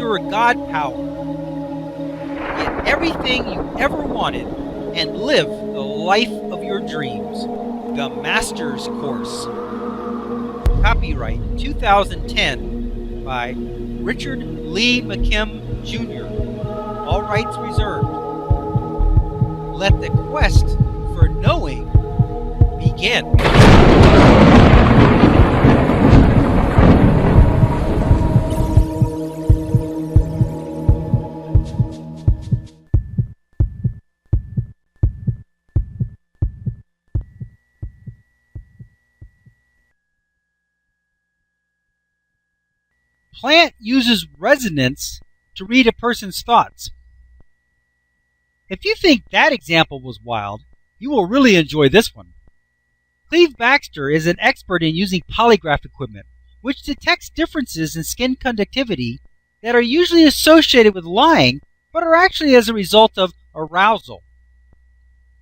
your God power. Get everything you ever wanted and live the life of your dreams. The Master's Course. Copyright 2010 by Richard Lee McKim Jr. All rights reserved. Let the quest for knowing begin. Plant uses resonance to read a person's thoughts. If you think that example was wild, you will really enjoy this one. Cleve Baxter is an expert in using polygraph equipment, which detects differences in skin conductivity that are usually associated with lying, but are actually as a result of arousal.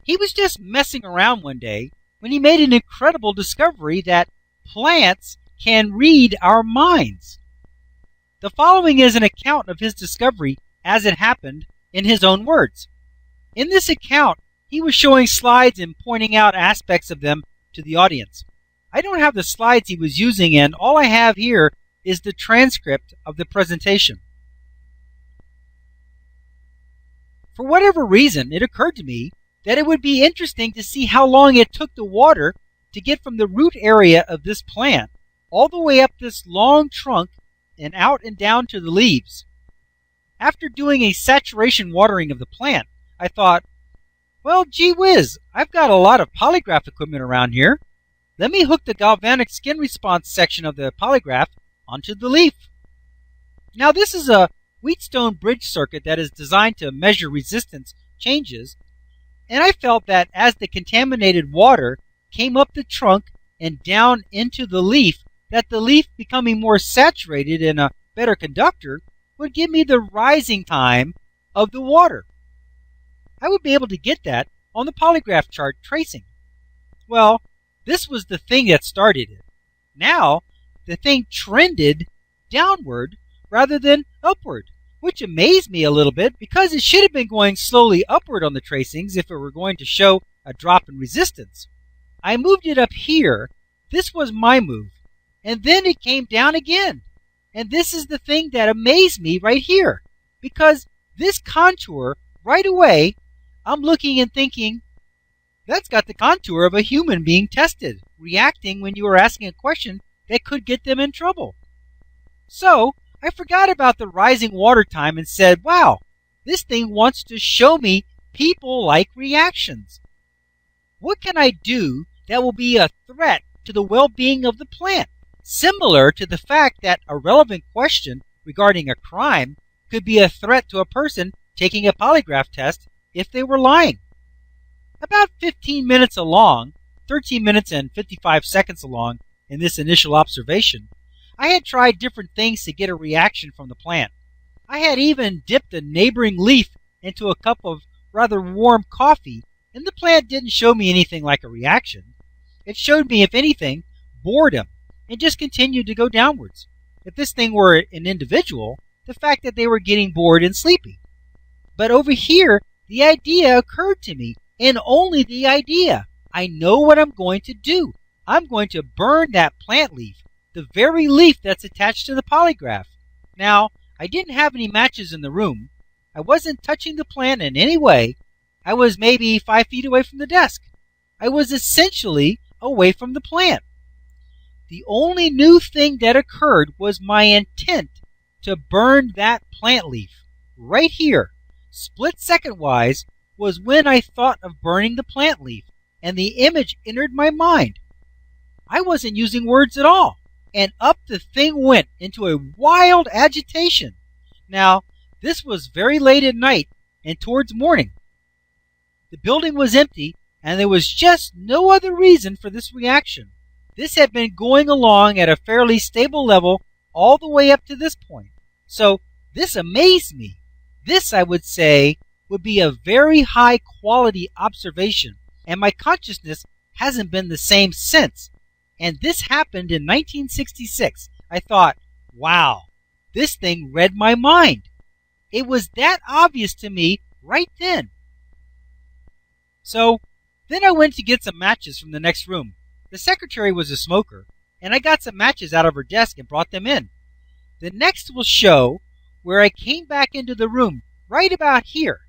He was just messing around one day when he made an incredible discovery that plants can read our minds. The following is an account of his discovery as it happened in his own words. In this account, he was showing slides and pointing out aspects of them to the audience. I don't have the slides he was using, and all I have here is the transcript of the presentation. For whatever reason, it occurred to me that it would be interesting to see how long it took the water to get from the root area of this plant all the way up this long trunk and out and down to the leaves. After doing a saturation watering of the plant, I thought, well, gee whiz, I've got a lot of polygraph equipment around here. Let me hook the galvanic skin response section of the polygraph onto the leaf. Now, this is a Wheatstone bridge circuit that is designed to measure resistance changes, and I felt that as the contaminated water came up the trunk and down into the leaf, that the leaf becoming more saturated and a better conductor would give me the rising time of the water. I would be able to get that on the polygraph chart tracing. Well, this was the thing that started it. Now, the thing trended downward rather than upward, which amazed me a little bit because it should have been going slowly upward on the tracings if it were going to show a drop in resistance. I moved it up here. This was my move. And then it came down again. And this is the thing that amazed me right here. Because this contour, right away, I'm looking and thinking, that's got the contour of a human being tested, reacting when you are asking a question that could get them in trouble. So, I forgot about the rising water time and said, wow, this thing wants to show me people like reactions. What can I do that will be a threat to the well-being of the plant? Similar to the fact that a relevant question regarding a crime could be a threat to a person taking a polygraph test if they were lying. About 15 minutes along, 13 minutes and 55 seconds along in this initial observation, I had tried different things to get a reaction from the plant. I had even dipped a neighboring leaf into a cup of rather warm coffee, and the plant didn't show me anything like a reaction. It showed me, if anything, boredom, and just continued to go downwards. If this thing were an individual, the fact that they were getting bored and sleepy. But over here, the idea occurred to me, and only the idea. I know what I'm going to do. I'm going to burn that plant leaf, the very leaf that's attached to the polygraph. Now, I didn't have any matches in the room. I wasn't touching the plant in any way. I was maybe 5 feet away from the desk. I was essentially away from the plant. The only new thing that occurred was my intent to burn that plant leaf. Right here, split-second-wise, was when I thought of burning the plant leaf, and the image entered my mind. I wasn't using words at all, and up the thing went into a wild agitation. Now, this was very late at night and towards morning. The building was empty, and there was just no other reason for this reaction. This had been going along at a fairly stable level all the way up to this point. So this amazed me. This, I would say, would be a very high quality observation, and my consciousness hasn't been the same since. And this happened in 1966. I thought, wow, This thing read my mind. It was that obvious to me right then. So then I went to get some matches from the next room. The secretary was a smoker, and I got some matches out of her desk and brought them in. The next will show where I came back into the room, right about here.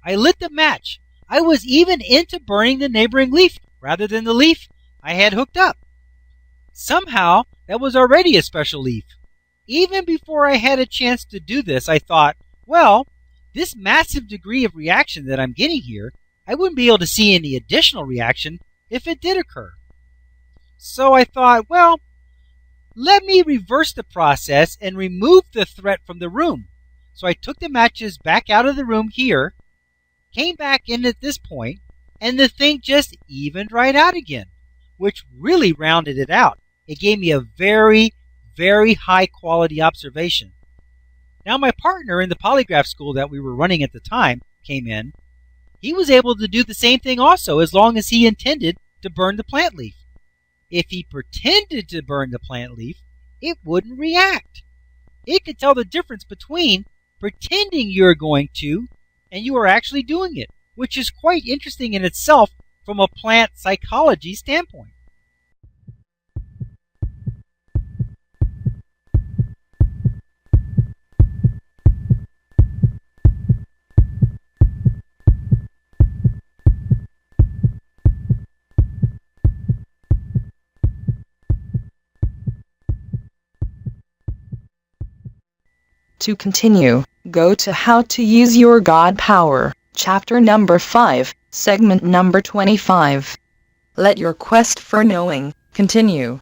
I lit the match. I was even into burning the neighboring leaf rather than the leaf I had hooked up. Somehow, that was already a special leaf. Even before I had a chance to do this, I thought, well, this massive degree of reaction that I'm getting here, I wouldn't be able to see any additional reaction if it did occur. So I thought, well, let me reverse the process and remove the threat from the room. So I took the matches back out of the room here, came back in at this point, and the thing just evened right out again, which really rounded it out. It gave me a very, very high quality observation. Now my partner in the polygraph school that we were running at the time came in. He was able to do the same thing also, as long as he intended to burn the plant leaf. If he pretended to burn the plant leaf, it wouldn't react. It could tell the difference between pretending you're going to and you are actually doing it, which is quite interesting in itself from a plant psychology standpoint. To continue, go to How to Use Your God Power, chapter number 5, segment number 25. Let your quest for knowing continue.